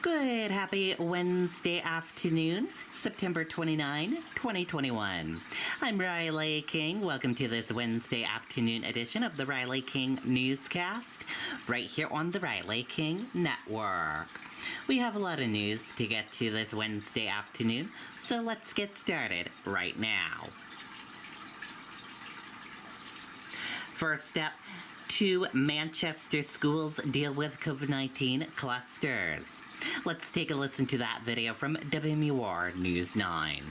Good, happy Wednesday afternoon, September 29, 2021. I'm Riley King. Welcome to this Wednesday afternoon edition of the Riley King Newscast, right here on the Riley King Network. We have a lot of news to get to this Wednesday afternoon, so let's get started right now. First up, 2 Manchester schools deal with COVID-19 clusters. Let's take a listen to that video from WMUR News 9.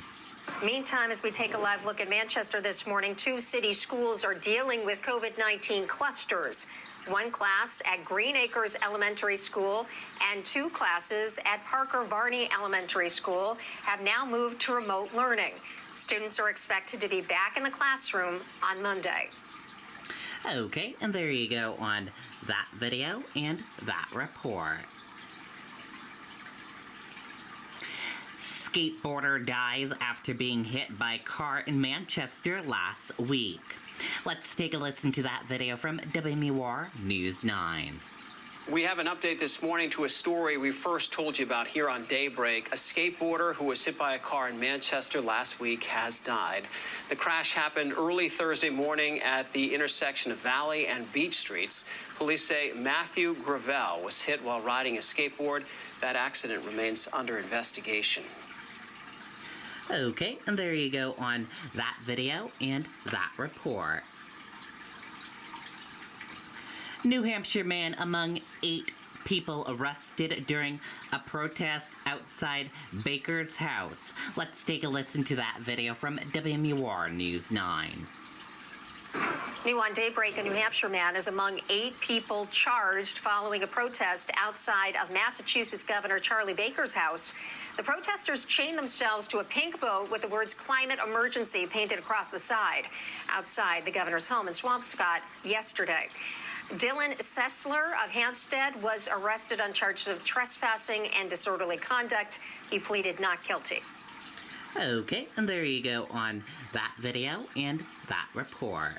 Meantime, as we take a live look at Manchester this morning, 2 city schools are dealing with COVID-19 clusters. 1 class at Green Acres Elementary School and 2 classes at Parker Varney Elementary School have now moved to remote learning. Students are expected to be back in the classroom on Monday. Okay, and there you go on that video and that report. Skateboarder dies after being hit by a car in Manchester last week. Let's take a listen to that video from WMUR News 9. We have an update this morning to a story we first told you about here on Daybreak. A skateboarder who was hit by a car in Manchester last week has died. The crash happened early Thursday morning at the intersection of Valley and Beach Streets. Police say Matthew Gravel was hit while riding a skateboard. That accident remains under investigation. Okay, and there you go on that video and that report. New Hampshire man among 8 people arrested during a protest outside Baker's house. Let's take a listen to that video from WMUR News 9. New on Daybreak, a New Hampshire man is among 8 people charged following a protest outside of Massachusetts Governor Charlie Baker's house. The protesters chained themselves to a pink boat with the words "Climate Emergency" painted across the side outside the governor's home in Swampscott yesterday. Dylan Sessler of Hampstead was arrested on charges of trespassing and disorderly conduct. He pleaded not guilty. Okay, and there you go on that video and that report.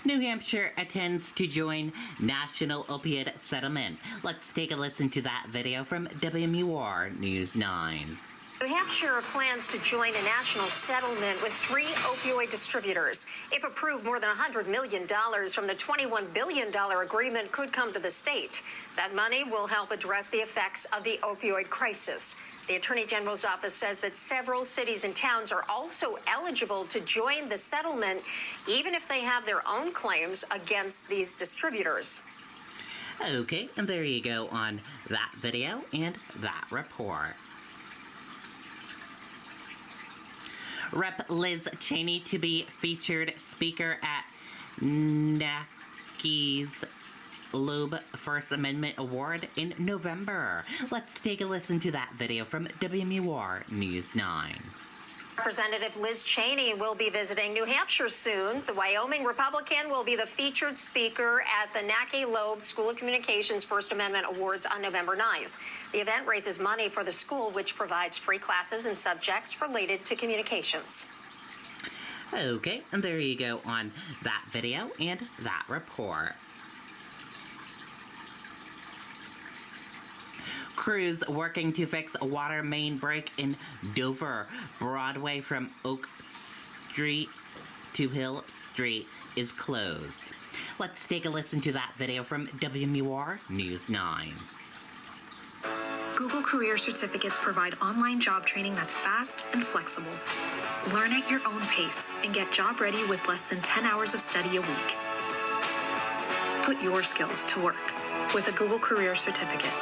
New Hampshire attends to join National Opioid Settlement. Let's take a listen to that video from WMUR News 9. New Hampshire plans to join a national settlement with 3 opioid distributors. If approved, more than $100 million from the $21 billion agreement could come to the state. That money will help address the effects of the opioid crisis. The Attorney General's office says that several cities and towns are also eligible to join the settlement, even if they have their own claims against these distributors. Okay, and there you go on that video and that report. Rep. Liz Cheney to be featured speaker at NACI's Loeb First Amendment Award in November. Let's take a listen to that video from WMUR News 9. Representative Liz Cheney will be visiting New Hampshire soon. The Wyoming Republican will be the featured speaker at the NACI Loeb School of Communications First Amendment Awards on November 9th. The event raises money for the school, which provides free classes and subjects related to communications. Okay, and there you go on that video and that report. Crews working to fix a water main break in Dover. Broadway from Oak Street to Hill Street is closed. Let's take a listen to that video from WMUR News 9. Google Career Certificates provide online job training that's fast and flexible. Learn at your own pace and get job ready with less than 10 hours of study a week. Put your skills to work with a Google Career Certificate.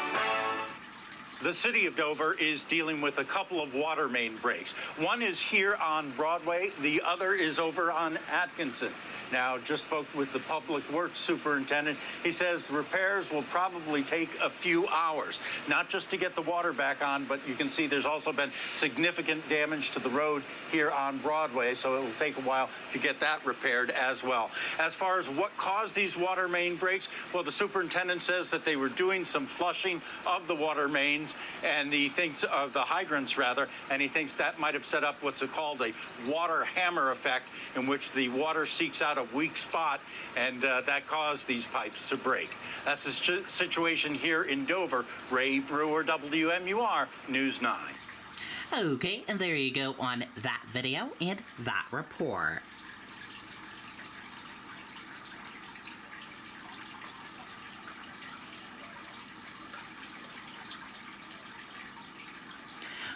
The city of Dover is dealing with a couple of water main breaks. One is here on Broadway. The other is over on Atkinson. Now, just spoke with the public works superintendent. He says repairs will probably take a few hours, not just to get the water back on, but you can see there's also been significant damage to the road here on Broadway, so it will take a while to get that repaired as well. As far as what caused these water main breaks, well, the superintendent says that they were doing some flushing of the water mains, and he thinks of the hydrants rather, and he thinks that might have set up what's called a water hammer effect, in which the water seeks out out a weak spot, and that caused these pipes to break. That's the situation here in Dover. Ray Brewer, WMUR News 9. Okay, and there you go on that video and that report.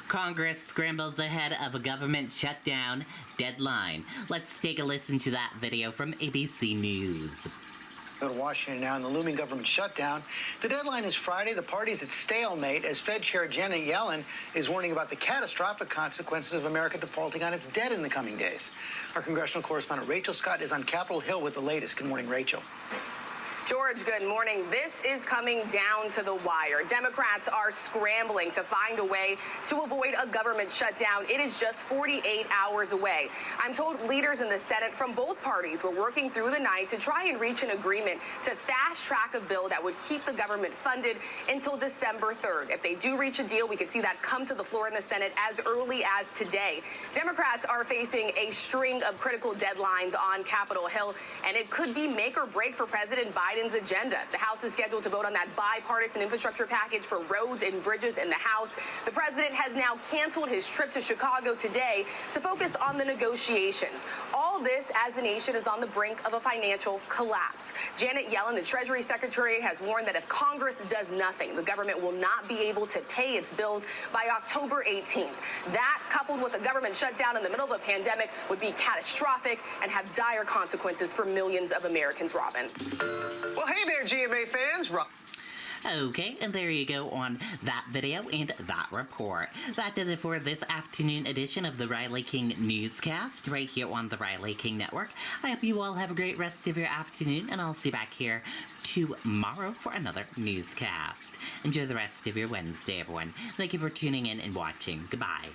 Congress scrambles ahead of a government shutdown deadline. Let's take a listen to that video from ABC News. Go to Washington now in the looming government shutdown. The deadline is Friday. The party's at stalemate as Fed Chair Janet Yellen is warning about the catastrophic consequences of America defaulting on its debt in the coming days. Our congressional correspondent Rachel Scott is on Capitol Hill with the latest. Good morning, Rachel. George, good morning. This is coming down to the wire. Democrats are scrambling to find a way to avoid a government shutdown. It is just 48 hours away. I'm told leaders in the Senate from both parties were working through the night to try and reach an agreement to fast track a bill that would keep the government funded until December 3rd. If they do reach a deal, we could see that come to the floor in the Senate as early as today. Democrats are facing a string of critical deadlines on Capitol Hill, and it could be make or break for President Biden's agenda. The House is scheduled to vote on that bipartisan infrastructure package for roads and bridges in the House. The president has now canceled his trip to Chicago today to focus on the negotiations. All this as the nation is on the brink of a financial collapse. Janet Yellen, the Treasury Secretary, has warned that if Congress does nothing, the government will not be able to pay its bills by October 18th. That, coupled with a government shutdown in the middle of a pandemic, would be catastrophic and have dire consequences for millions of Americans. Robin. Well, hey there, GMA fans. Okay, and there you go on that video and that report. That does it for this afternoon edition of the Riley King Newscast right here on the Riley King Network. I hope you all have a great rest of your afternoon, and I'll see you back here tomorrow for another newscast. Enjoy the rest of your Wednesday, everyone. Thank you for tuning in and watching. Goodbye.